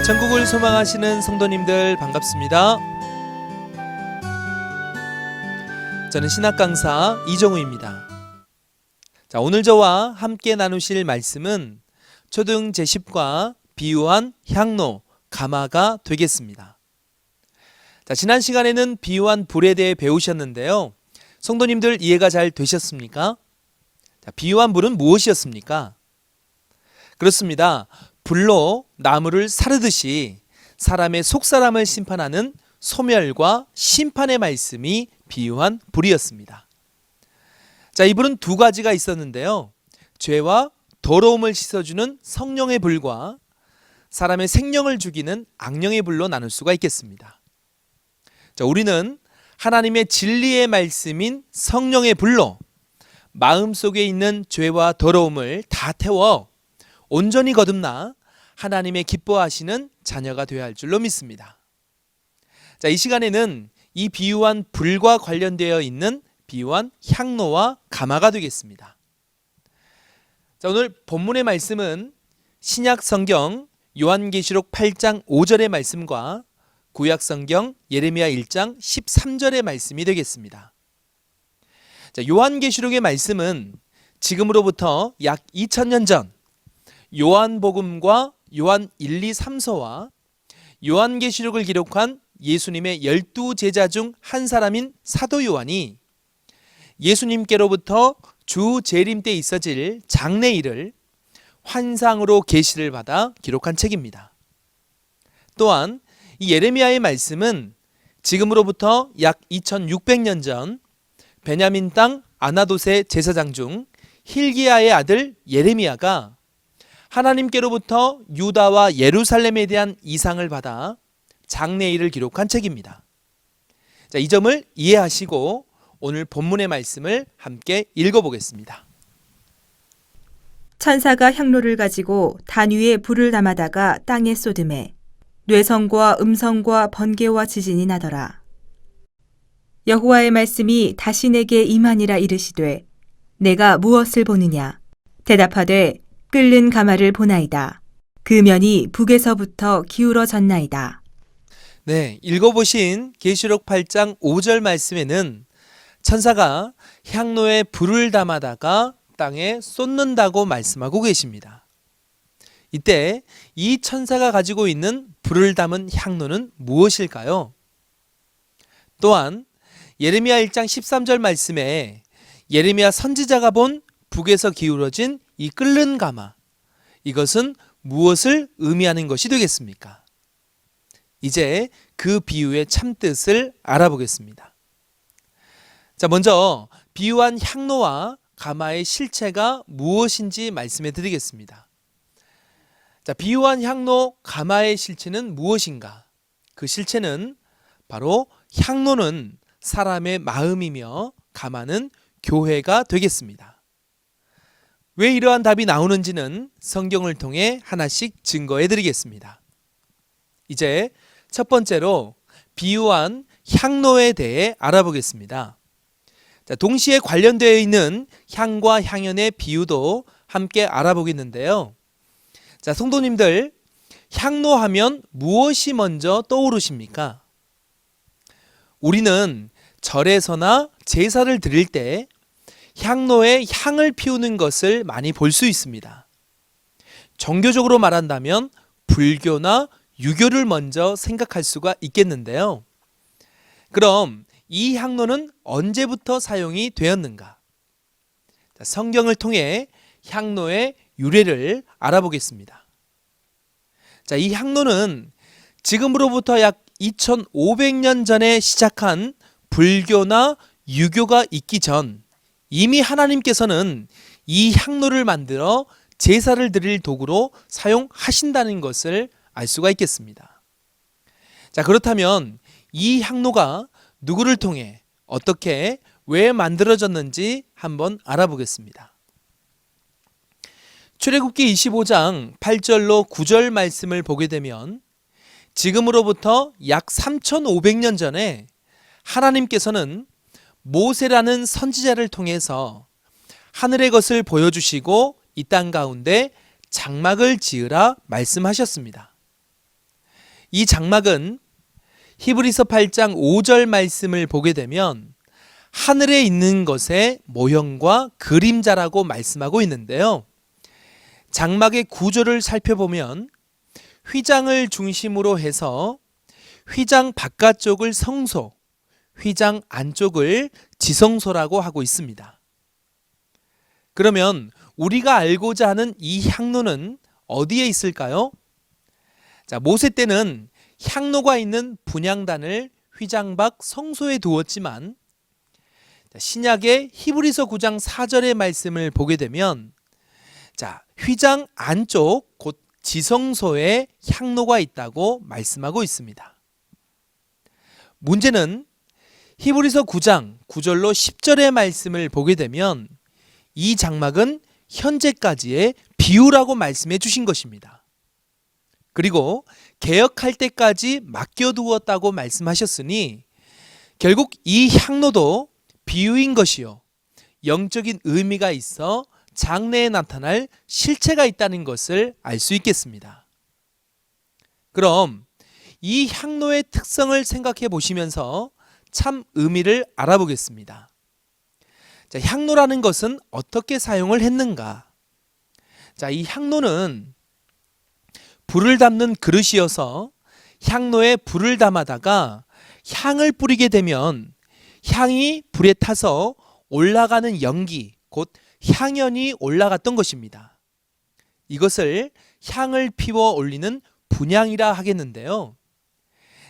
천국을 소망하시는 성도님들 반갑습니다. 저는 신학 강사 이정우입니다. 자, 오늘 저와 함께 나누실 말씀은 초등 제10과 비유한 향로, 가마가 되겠습니다. 자, 지난 시간에는 비유한 불에 대해 배우셨는데요. 성도님들 이해가 잘 되셨습니까? 자, 비유한 불은 무엇이었습니까? 그렇습니다. 불로 나무를 사르듯이 사람의 속사람을 심판하는 소멸과 심판의 말씀이 비유한 불이었습니다. 자, 이 불은 두 가지가 있었는데요. 죄와 더러움을 씻어주는 성령의 불과 사람의 생명을 죽이는 악령의 불로 나눌 수가 있겠습니다. 자, 우리는 하나님의 진리의 말씀인 성령의 불로 마음속에 있는 죄와 더러움을 다 태워 온전히 거듭나 하나님의 기뻐하시는 자녀가 되어야 할 줄로 믿습니다. 자, 이 시간에는 이 비유한 불과 관련되어 있는 비유한 향로와 가마가 되겠습니다. 자, 오늘 본문의 말씀은 신약 성경 요한계시록 8장 5절의 말씀과 구약 성경 예레미야 1장 13절의 말씀이 되겠습니다. 자, 요한계시록의 말씀은 지금으로부터 약 2000년 전 요한복음과 요한 1, 2, 3서와 요한계시록을 기록한 예수님의 12제자 중 한 사람인 사도 요한이 예수님께로부터 주 재림 때 있어질 장래일을 환상으로 계시를 받아 기록한 책입니다. 또한 이 예레미야의 말씀은 지금으로부터 약 2600년 전 베냐민 땅 아나돗의 제사장 중 힐기야의 아들 예레미야가 하나님께로부터 유다와 예루살렘에 대한 이상을 받아 장래일을 기록한 책입니다. 자, 이 점을 이해하시고 오늘 본문의 말씀을 함께 읽어보겠습니다. 천사가 향로를 가지고 단 위에 불을 담아다가 땅에 쏟음에 뇌성과 음성과 번개와 지진이 나더라. 여호와의 말씀이 다시 내게 임하니라 이르시되 내가 무엇을 보느냐? 대답하되 끓는 가마를 보나이다. 그 면이 북에서부터 기울어졌나이다. 네, 읽어보신 계시록 8장 5절 말씀에는 천사가 향로에 불을 담아다가 땅에 쏟는다고 말씀하고 계십니다. 이때 이 천사가 가지고 있는 불을 담은 향로는 무엇일까요? 또한 예레미야 1장 13절 말씀에 예레미야 선지자가 본 북에서 기울어진 이 끓는 가마, 이것은 무엇을 의미하는 것이 되겠습니까? 이제 그 비유의 참뜻을 알아보겠습니다. 자, 먼저 비유한 향로와 가마의 실체가 무엇인지 말씀해 드리겠습니다. 자, 비유한 향로, 가마의 실체는 무엇인가? 그 실체는 바로 향로는 사람의 마음이며 가마는 교회가 되겠습니다. 왜 이러한 답이 나오는지는 성경을 통해 하나씩 증거해 드리겠습니다. 이제 첫 번째로 비유한 향로에 대해 알아보겠습니다. 자, 동시에 관련되어 있는 향과 향연의 비유도 함께 알아보겠는데요. 자, 성도님들, 향로하면 무엇이 먼저 떠오르십니까? 우리는 절에서나 제사를 드릴 때 향로에 향을 피우는 것을 많이 볼 수 있습니다. 종교적으로 말한다면 불교나 유교를 먼저 생각할 수가 있겠는데요. 그럼 이 향로는 언제부터 사용이 되었는가? 성경을 통해 향로의 유래를 알아보겠습니다. 자, 이 향로는 지금으로부터 약 2500년 전에 시작한 불교나 유교가 있기 전 이미 하나님께서는 이 향로를 만들어 제사를 드릴 도구로 사용하신다는 것을 알 수가 있겠습니다. 자, 그렇다면 이 향로가 누구를 통해 어떻게 왜 만들어졌는지 한번 알아보겠습니다. 출애굽기 25장 8절로 9절 말씀을 보게 되면 지금으로부터 약 3500년 전에 하나님께서는 모세라는 선지자를 통해서 하늘의 것을 보여주시고 이 땅 가운데 장막을 지으라 말씀하셨습니다. 이 장막은 히브리서 8장 5절 말씀을 보게 되면 하늘에 있는 것의 모형과 그림자라고 말씀하고 있는데요. 장막의 구조를 살펴보면 휘장을 중심으로 해서 휘장 바깥쪽을 성소, 휘장 안쪽을 지성소라고 하고 있습니다. 그러면 우리가 알고자 하는 이 향로는 어디에 있을까요? 자, 모세 때는 향로가 있는 분향단을 휘장 밖 성소에 두었지만 신약의 히브리서 9장 4절의 말씀을 보게 되면 자, 휘장 안쪽 곧 지성소에 향로가 있다고 말씀하고 있습니다. 문제는 히브리서 9장 9절로 10절의 말씀을 보게 되면 이 장막은 현재까지의 비유라고 말씀해 주신 것입니다. 그리고 개혁할 때까지 맡겨두었다고 말씀하셨으니 결국 이 향로도 비유인 것이요 영적인 의미가 있어 장래에 나타날 실체가 있다는 것을 알 수 있겠습니다. 그럼 이 향로의 특성을 생각해 보시면서 참 의미를 알아보겠습니다. 자, 향로라는 것은 어떻게 사용을 했는가? 자, 이 향로는 불을 담는 그릇이어서 향로에 불을 담아다가 향을 뿌리게 되면 향이 불에 타서 올라가는 연기, 곧 향연이 올라갔던 것입니다. 이것을 향을 피워 올리는 분향이라 하겠는데요.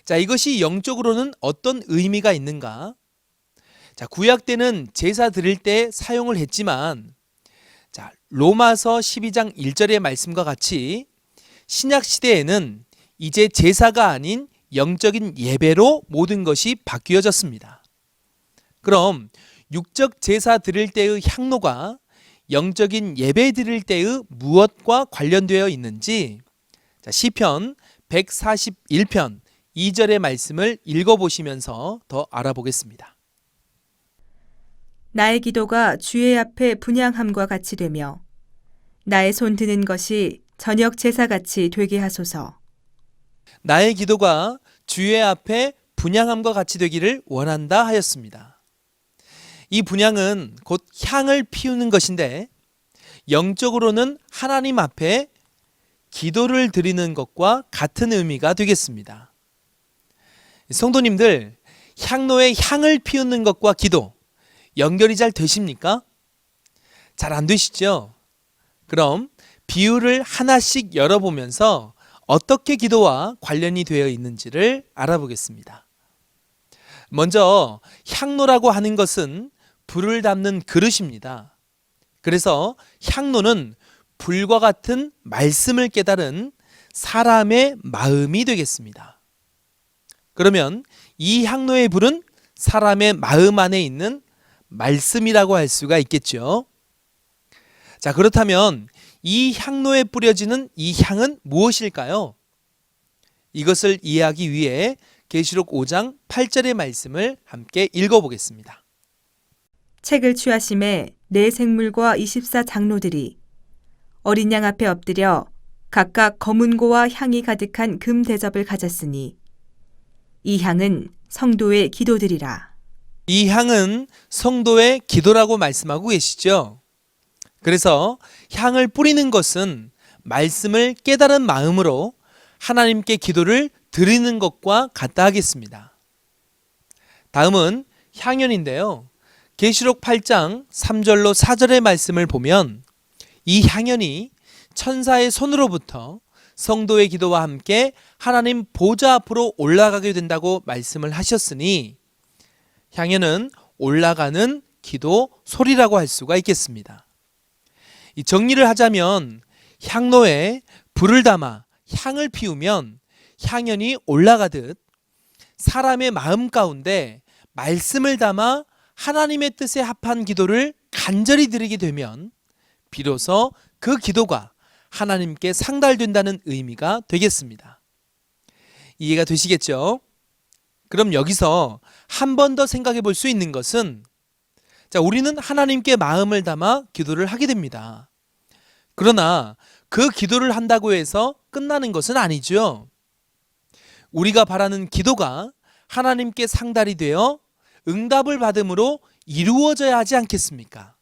자, 이것이 영적으로는 어떤 의미가 있는가? 자, 구약 때는 제사 드릴 때 사용을 했지만 자, 로마서 12장 1절의 말씀과 같이 신약 시대에는 이제 제사가 아닌 영적인 예배로 모든 것이 바뀌어졌습니다. 그럼 육적 제사 드릴 때의 향로가 영적인 예배 드릴 때의 무엇과 관련되어 있는지 자, 시편 141편 2절의 말씀을 읽어보시면서 더 알아보겠습니다. 나의 기도가 주의 앞에 분향함과 같이 되며 나의 손 드는 것이 저녁 제사같이 되게 하소서. 나의 기도가 주의 앞에 분향함과 같이 되기를 원한다 하였습니다. 이 분향은 곧 향을 피우는 것인데 영적으로는 하나님 앞에 기도를 드리는 것과 같은 의미가 되겠습니다. 성도님들, 향로에 향을 피우는 것과 기도 연결이 잘 되십니까? 잘 안 되시죠? 그럼 비유를 하나씩 열어보면서 어떻게 기도와 관련이 되어 있는지를 알아보겠습니다. 먼저 향로라고 하는 것은 불을 담는 그릇입니다. 그래서 향로는 불과 같은 말씀을 깨달은 사람의 마음이 되겠습니다. 그러면 이 향로의 불은 사람의 마음 안에 있는 말씀이라고 할 수가 있겠죠. 자, 그렇다면 이 향로에 뿌려지는 이 향은 무엇일까요? 이것을 이해하기 위해 계시록 5장 8절의 말씀을 함께 읽어보겠습니다. 책을 취하심에 네 생물과 24 장로들이 어린 양 앞에 엎드려 각각 검은고와 향이 가득한 금 대접을 가졌으니 이 향은 성도의 기도들이라. 이 향은 성도의 기도라고 말씀하고 계시죠. 그래서 향을 뿌리는 것은 말씀을 깨달은 마음으로 하나님께 기도를 드리는 것과 같다 하겠습니다. 다음은 향연인데요. 계시록 8장 3절로 4절의 말씀을 보면 이 향연이 천사의 손으로부터 성도의 기도와 함께 하나님 보좌 앞으로 올라가게 된다고 말씀을 하셨으니 향연은 올라가는 기도 소리라고 할 수가 있겠습니다. 이 정리를 하자면 향로에 불을 담아 향을 피우면 향연이 올라가듯 사람의 마음 가운데 말씀을 담아 하나님의 뜻에 합한 기도를 간절히 드리게 되면 비로소 그 기도가 하나님께 상달된다는 의미가 되겠습니다. 이해가 되시겠죠? 그럼 여기서 한 번 더 생각해 볼 수 있는 것은 자, 우리는 하나님께 마음을 담아 기도를 하게 됩니다. 그러나 그 기도를 한다고 해서 끝나는 것은 아니죠. 우리가 바라는 기도가 하나님께 상달이 되어 응답을 받음으로 이루어져야 하지 않겠습니까?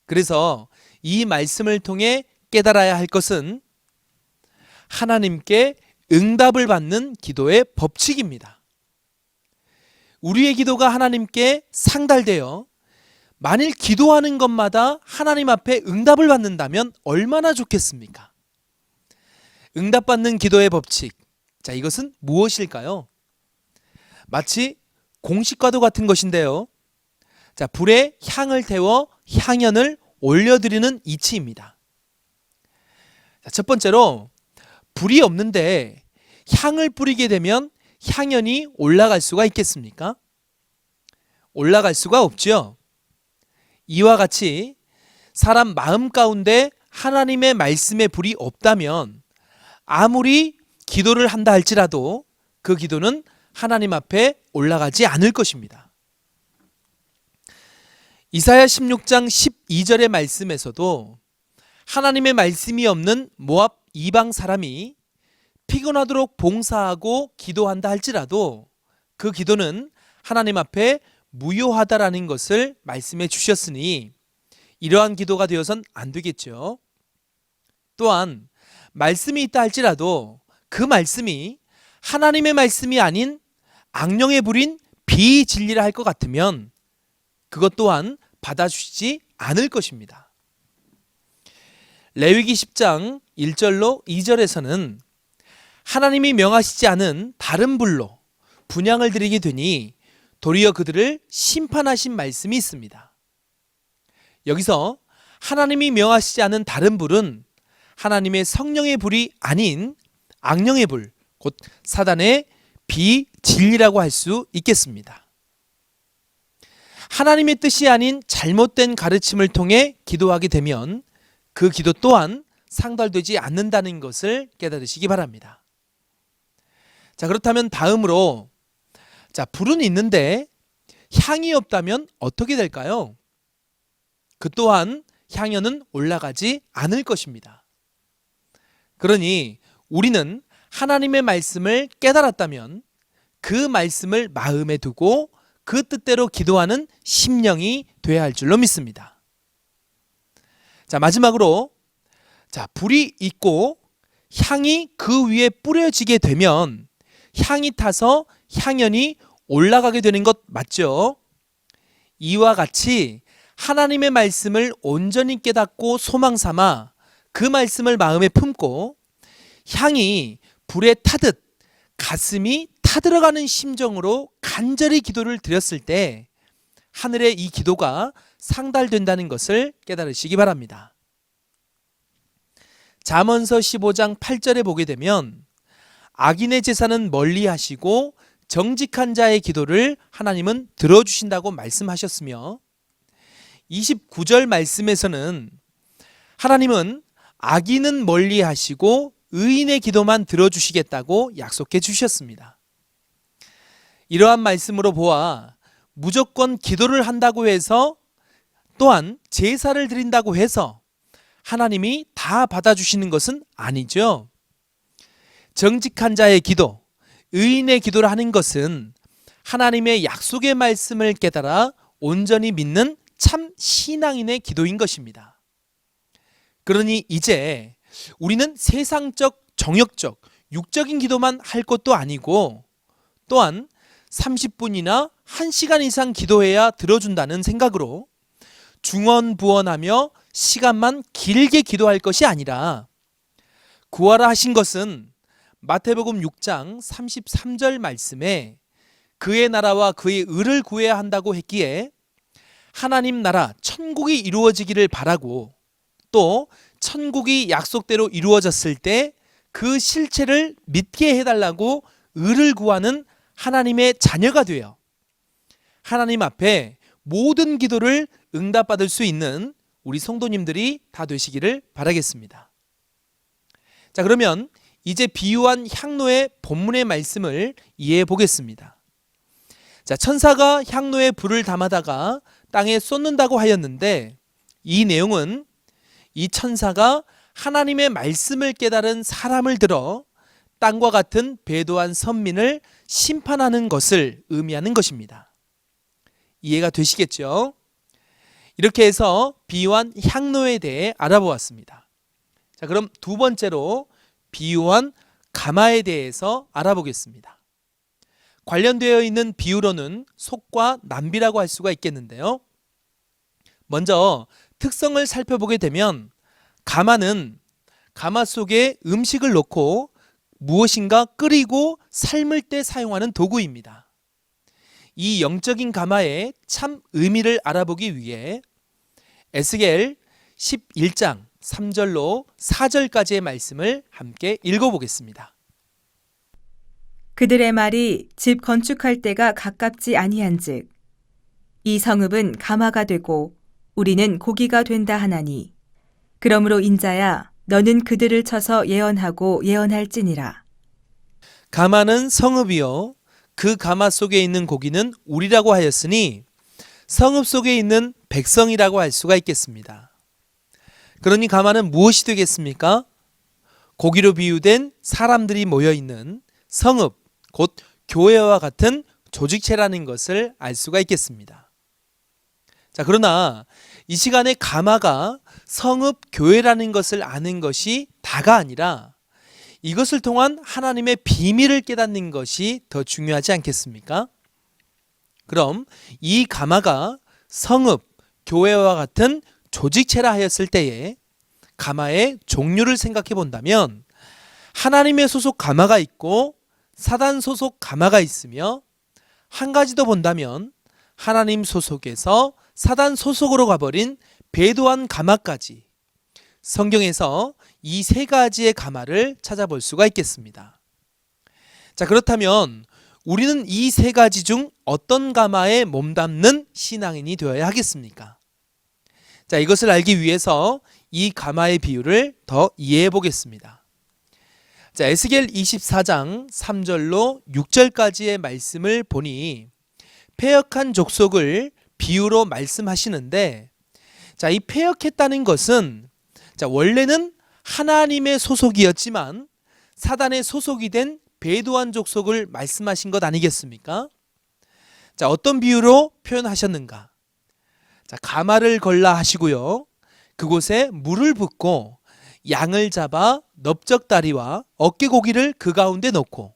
그래서 이 말씀을 통해 깨달아야 할 것은 하나님께 응답을 받는 기도의 법칙입니다. 우리의 기도가 하나님께 상달되어 만일 기도하는 것마다 하나님 앞에 응답을 받는다면 얼마나 좋겠습니까? 응답받는 기도의 법칙. 자, 이것은 무엇일까요? 마치 공식과도 같은 것인데요. 자, 불에 향을 태워 향연을 올려드리는 이치입니다. 자, 첫 번째로 불이 없는데 향을 뿌리게 되면 향연이 올라갈 수가 있겠습니까? 올라갈 수가 없죠. 이와 같이 사람 마음 가운데 하나님의 말씀의 불이 없다면 아무리 기도를 한다 할지라도 그 기도는 하나님 앞에 올라가지 않을 것입니다. 이사야 16장 12절의 말씀에서도 하나님의 말씀이 없는 모압 이방 사람이 피곤하도록 봉사하고 기도한다 할지라도 그 기도는 하나님 앞에 무효하다라는 것을 말씀해 주셨으니 이러한 기도가 되어선 안 되겠죠. 또한 말씀이 있다 할지라도 그 말씀이 하나님의 말씀이 아닌 악령의 불인 비진리라 할 것 같으면 그것 또한 받아주시지 않을 것입니다. 레위기 10장 1절로 2절에서는 하나님이 명하시지 않은 다른 불로 분향을 드리게 되니 도리어 그들을 심판하신 말씀이 있습니다. 여기서 하나님이 명하시지 않은 다른 불은 하나님의 성령의 불이 아닌 악령의 불, 곧 사단의 비진리라고 할 수 있겠습니다. 하나님의 뜻이 아닌 잘못된 가르침을 통해 기도하게 되면 그 기도 또한 상달되지 않는다는 것을 깨달으시기 바랍니다. 자, 그렇다면 다음으로 불은 있는데 향이 없다면 어떻게 될까요? 그 또한 향연은 올라가지 않을 것입니다. 그러니 우리는 하나님의 말씀을 깨달았다면 그 말씀을 마음에 두고 그 뜻대로 기도하는 심령이 되어야 할 줄로 믿습니다. 자, 마지막으로 불이 있고 향이 그 위에 뿌려지게 되면 향이 타서 향연이 올라가게 되는 것 맞죠? 이와 같이 하나님의 말씀을 온전히 깨닫고 소망 삼아 그 말씀을 마음에 품고 향이 불에 타듯 가슴이 타들어가는 심정으로 간절히 기도를 드렸을 때 하늘의 이 기도가 상달된다는 것을 깨달으시기 바랍니다. 잠언서 15장 8절에 보게 되면 악인의 제사는 멀리 하시고 정직한 자의 기도를 하나님은 들어주신다고 말씀하셨으며 29절 말씀에서는 하나님은 악인은 멀리 하시고 의인의 기도만 들어주시겠다고 약속해 주셨습니다. 이러한 말씀으로 보아 무조건 기도를 한다고 해서 또한 제사를 드린다고 해서 하나님이 다 받아주시는 것은 아니죠. 정직한 자의 기도, 의인의 기도를 하는 것은 하나님의 약속의 말씀을 깨달아 온전히 믿는 참 신앙인의 기도인 것입니다. 그러니 이제 우리는 세상적, 정욕적, 육적인 기도만 할 것도 아니고 또한 30분이나 1시간 이상 기도해야 들어준다는 생각으로 중언부언하며 시간만 길게 기도할 것이 아니라 구하라 하신 것은 마태복음 6장 33절 말씀에 그의 나라와 그의 의를 구해야 한다고 했기에 하나님 나라 천국이 이루어지기를 바라고 또 천국이 약속대로 이루어졌을 때 그 실체를 믿게 해달라고 의를 구하는 하나님의 자녀가 되어 하나님 앞에 모든 기도를 응답받을 수 있는 우리 성도님들이 다 되시기를 바라겠습니다. 자, 그러면 이제 비유한 향로의 본문의 말씀을 이해해 보겠습니다. 자, 천사가 향로에 불을 담아다가 땅에 쏟는다고 하였는데 이 내용은 이 천사가 하나님의 말씀을 깨달은 사람을 들어 땅과 같은 배도한 선민을 심판하는 것을 의미하는 것입니다. 이해가 되시겠죠? 이렇게 해서 비유한 향로에 대해 알아보았습니다. 자, 그럼 두 번째로 비유한 가마에 대해서 알아보겠습니다. 관련되어 있는 비유로는 속과 남비라고 할 수가 있겠는데요. 먼저 특성을 살펴보게 되면 가마는 가마 속에 음식을 넣고 무엇인가 끓이고 삶을 때 사용하는 도구입니다. 이 영적인 가마의 참 의미를 알아보기 위해 에스겔 11장 3절로 4절까지의 말씀을 함께 읽어보겠습니다. 그들의 말이 집 건축할 때가 가깝지 아니한즉 이 성읍은 가마가 되고 우리는 고기가 된다 하나니 그러므로 인자야 너는 그들을 쳐서 예언하고 예언할지니라. 가마는 성읍이요 그 가마 속에 있는 고기는 우리라고 하였으니 성읍 속에 있는 백성이라고 할 수가 있겠습니다. 그러니 가마는 무엇이 되겠습니까? 고기로 비유된 사람들이 모여있는 성읍, 곧 교회와 같은 조직체라는 것을 알 수가 있겠습니다. 자, 그러나 이 시간에 가마가 성읍, 교회라는 것을 아는 것이 다가 아니라 이것을 통한 하나님의 비밀을 깨닫는 것이 더 중요하지 않겠습니까? 그럼 이 가마가 성읍, 교회와 같은 조직체라 하였을 때에 가마의 종류를 생각해 본다면 하나님의 소속 가마가 있고 사단 소속 가마가 있으며 한 가지 더 본다면 하나님 소속에서 사단 소속으로 가버린 배도한 가마까지 성경에서 이 세 가지의 가마를 찾아볼 수가 있겠습니다. 자, 그렇다면 우리는 이 세 가지 중 어떤 가마에 몸담는 신앙인이 되어야 하겠습니까? 자, 이것을 알기 위해서 이 가마의 비유를 더 이해해 보겠습니다. 자, 에스겔 24장 3절로 6절까지의 말씀을 보니 패역한 족속을 비유로 말씀하시는데, 자, 이 패역했다는 것은 자, 원래는 하나님의 소속이었지만 사단의 소속이 된 배도한 족속을 말씀하신 것 아니겠습니까? 자, 어떤 비유로 표현하셨는가? 자, 가마를 걸라 하시고요. 그곳에 물을 붓고 양을 잡아 넓적다리와 어깨고기를 그 가운데 넣고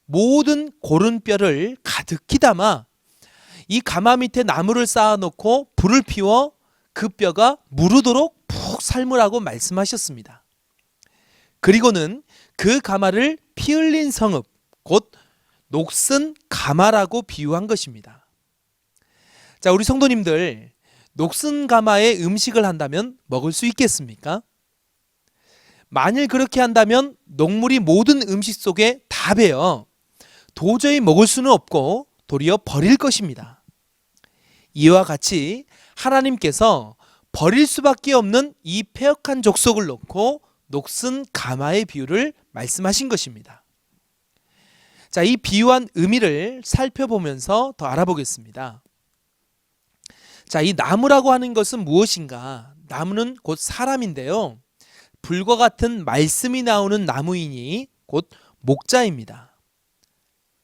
모든 고른 뼈를 가득히 담아 이 가마 밑에 나무를 쌓아놓고 불을 피워 그 뼈가 무르도록 푹 삶으라고 말씀하셨습니다. 그리고는 그 가마를 피 흘린 성읍, 곧 녹슨 가마라고 비유한 것입니다. 자, 우리 성도님들, 녹슨 가마에 음식을 한다면 먹을 수 있겠습니까? 만일 그렇게 한다면 녹물이 모든 음식 속에 다 배어 도저히 먹을 수는 없고 도리어 버릴 것입니다. 이와 같이 하나님께서 버릴 수밖에 없는 이 패역한 족속을 놓고 녹슨 가마의 비유를 말씀하신 것입니다. 자, 이 비유한 의미를 살펴보면서 더 알아보겠습니다. 자, 이 나무라고 하는 것은 무엇인가? 나무는 곧 사람인데요. 불과 같은 말씀이 나오는 나무이니 곧 목자입니다.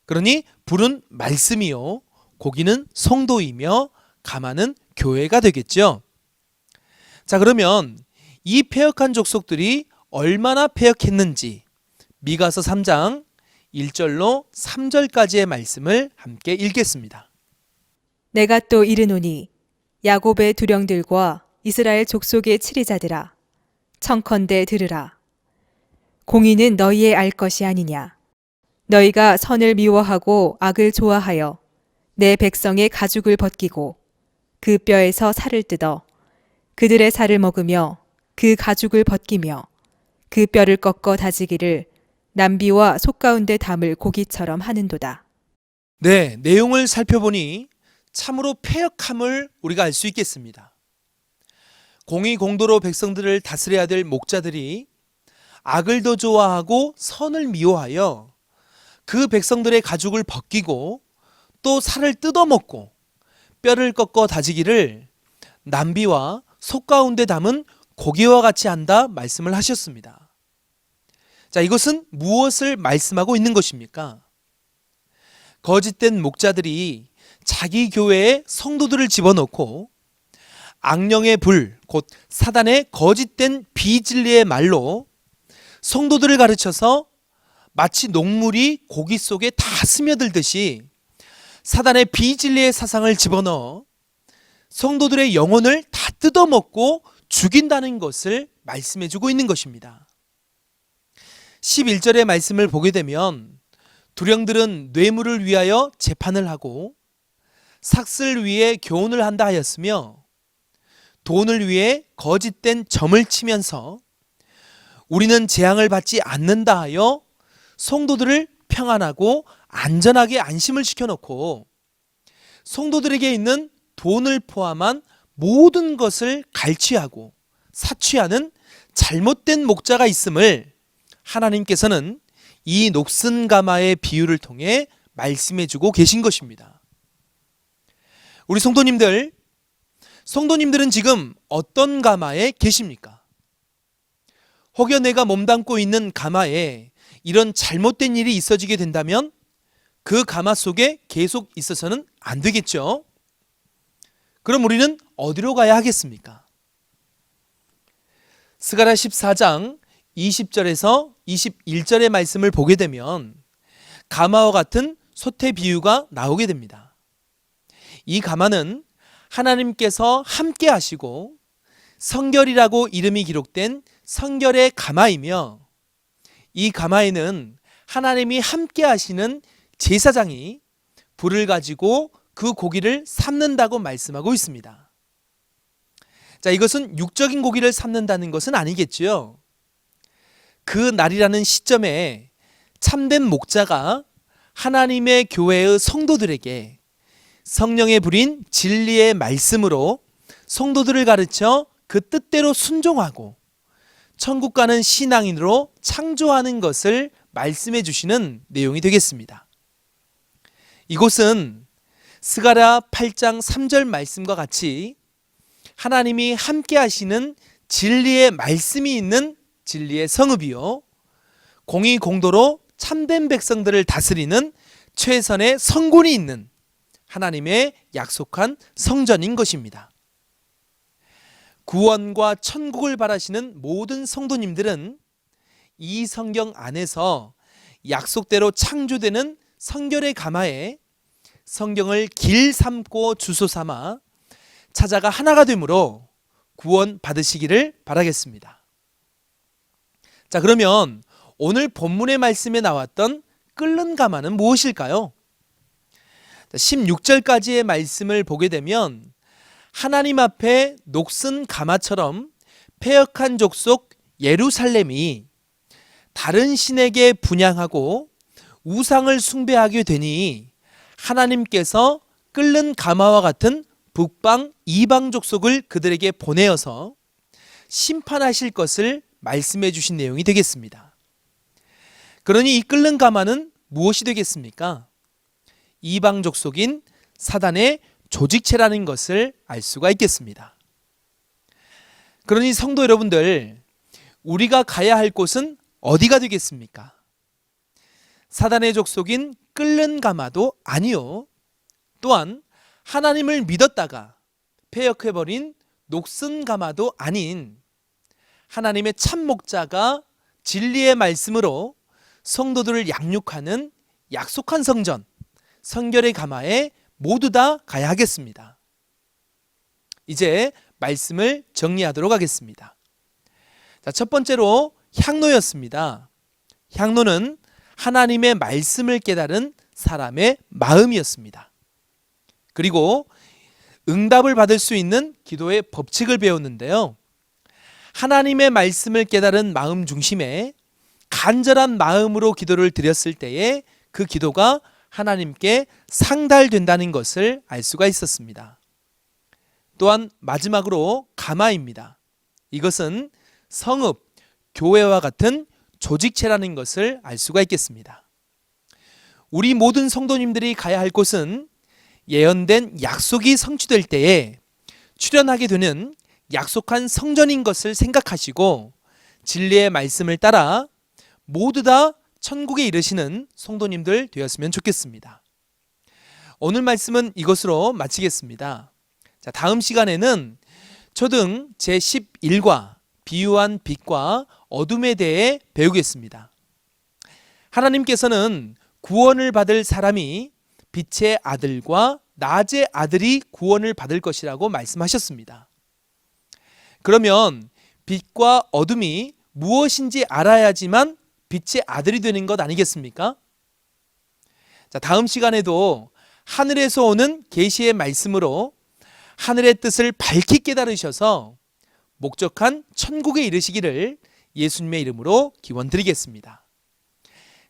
그러니 불은 말씀이요, 고기는 성도이며 가마는 교회가 되겠죠. 자, 그러면 이 패역한 족속들이 얼마나 패역했는지 미가서 3장 1절로 3절까지의 말씀을 함께 읽겠습니다. 내가 또 이르노니 야곱의 두령들과 이스라엘 족속의 치리자들아 청컨대 들으라. 공의는 너희의 알 것이 아니냐. 너희가 선을 미워하고 악을 좋아하여 내 백성의 가죽을 벗기고 그 뼈에서 살을 뜯어 그들의 살을 먹으며 그 가죽을 벗기며 그 뼈를 꺾어 다지기를 남비와 속 가운데 담을 고기처럼 하는도다. 네, 내용을 살펴보니 참으로 패역함을 우리가 알 수 있겠습니다. 공의 공도로 백성들을 다스려야 될 목자들이 악을 더 좋아하고 선을 미워하여 그 백성들의 가죽을 벗기고 또 살을 뜯어먹고 뼈를 꺾어 다지기를 남비와 속 가운데 담은 고기와 같이 한다 말씀을 하셨습니다. 자, 이것은 무엇을 말씀하고 있는 것입니까? 거짓된 목자들이 자기 교회에 성도들을 집어넣고 악령의 불, 곧 사단의 거짓된 비진리의 말로 성도들을 가르쳐서 마치 녹물이 고기 속에 다 스며들듯이 사단의 비진리의 사상을 집어넣어 성도들의 영혼을 다 뜯어먹고 죽인다는 것을 말씀해주고 있는 것입니다. 11절의 말씀을 보게 되면 두령들은 뇌물을 위하여 재판을 하고 삭슬 위에 교훈을 한다 하였으며 돈을 위해 거짓된 점을 치면서 우리는 재앙을 받지 않는다 하여 성도들을 평안하고 안전하게 안심을 시켜놓고 성도들에게 있는 돈을 포함한 모든 것을 갈취하고 사취하는 잘못된 목자가 있음을 하나님께서는 이 녹슨 가마의 비유를 통해 말씀해주고 계신 것입니다. 우리 성도님들은 지금 어떤 가마에 계십니까? 혹여 내가 몸담고 있는 가마에 이런 잘못된 일이 있어지게 된다면 그 가마 속에 계속 있어서는 안 되겠죠. 그럼 우리는 어디로 가야 하겠습니까? 스가랴 14장 20절에서 21절의 말씀을 보게 되면 가마와 같은 솥의 비유가 나오게 됩니다. 이 가마는 하나님께서 함께 하시고 성결이라고 이름이 기록된 성결의 가마이며 이 가마에는 하나님이 함께 하시는 제사장이 불을 가지고 그 고기를 삶는다고 말씀하고 있습니다. 자, 이것은 육적인 고기를 삶는다는 것은 아니겠지요. 그 날이라는 시점에 참된 목자가 하나님의 교회의 성도들에게 성령의 불인 진리의 말씀으로 성도들을 가르쳐 그 뜻대로 순종하고 천국 가는 신앙인으로 창조하는 것을 말씀해 주시는 내용이 되겠습니다. 이곳은 스가랴 8장 3절 말씀과 같이 하나님이 함께 하시는 진리의 말씀이 있는 진리의 성읍이요 공의공도로 참된 백성들을 다스리는 최선의 성군이 있는 하나님의 약속한 성전인 것입니다. 구원과 천국을 바라시는 모든 성도님들은 이 성경 안에서 약속대로 창조되는 성결의 가마에 성경을 길 삼고 주소 삼아 찾아가 하나가 되므로 구원 받으시기를 바라겠습니다. 자, 그러면 오늘 본문의 말씀에 나왔던 끓는 가마는 무엇일까요? 16절까지의 말씀을 보게 되면 하나님 앞에 녹슨 가마처럼 패역한 족속 예루살렘이 다른 신에게 분향하고 우상을 숭배하게 되니 하나님께서 끓는 가마와 같은 북방 이방 족속을 그들에게 보내어서 심판하실 것을 말씀해 주신 내용이 되겠습니다. 그러니 이 끓는 가마는 무엇이 되겠습니까? 이방 족속인 사단의 조직체라는 것을 알 수가 있겠습니다. 그러니 성도 여러분들, 우리가 가야 할 곳은 어디가 되겠습니까? 사단의 족속인 끓는 가마도 아니요, 또한 하나님을 믿었다가 패역해버린 녹슨 가마도 아닌 하나님의 참 목자가 진리의 말씀으로 성도들을 양육하는 약속한 성전, 성결의 가마에 모두 다 가야 하겠습니다. 이제 말씀을 정리하도록 하겠습니다. 자, 첫 번째로 향로였습니다. 향로는 하나님의 말씀을 깨달은 사람의 마음이었습니다. 그리고 응답을 받을 수 있는 기도의 법칙을 배웠는데요. 하나님의 말씀을 깨달은 마음 중심에 간절한 마음으로 기도를 드렸을 때에 그 기도가 하나님께 상달된다는 것을 알 수가 있었습니다. 또한 마지막으로 가마입니다. 이것은 성읍, 교회와 같은 조직체라는 것을 알 수가 있겠습니다. 우리 모든 성도님들이 가야 할 곳은 예언된 약속이 성취될 때에 출현하게 되는 약속한 성전인 것을 생각하시고 진리의 말씀을 따라 모두 다 천국에 이르시는 성도님들 되었으면 좋겠습니다. 오늘 말씀은 이것으로 마치겠습니다. 자, 다음 시간에는 초등 제11과 비유한 빛과 어둠에 대해 배우겠습니다. 하나님께서는 구원을 받을 사람이 빛의 아들과 낮의 아들이 구원을 받을 것이라고 말씀하셨습니다. 그러면 빛과 어둠이 무엇인지 알아야지만 빛의 아들이 되는 것 아니겠습니까? 자, 다음 시간에도 하늘에서 오는 계시의 말씀으로 하늘의 뜻을 밝히 깨달으셔서 목적한 천국에 이르시기를 예수님의 이름으로 기원드리겠습니다.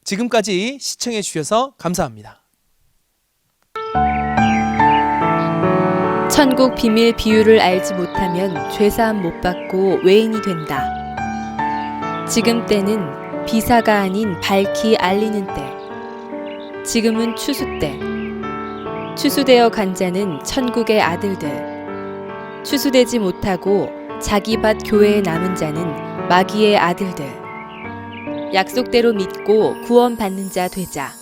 지금까지 시청해 주셔서 감사합니다. 천국 비밀 비유를 알지 못하면 죄사함 못 받고 외인이 된다. 지금 때는 비사가 아닌 밝히 알리는 때. 지금은 추수 때. 추수되어 간 자는 천국의 아들들. 추수되지 못하고 자기 밭 교회에 남은 자는 마귀의 아들들. 약속대로 믿고 구원받는 자 되자.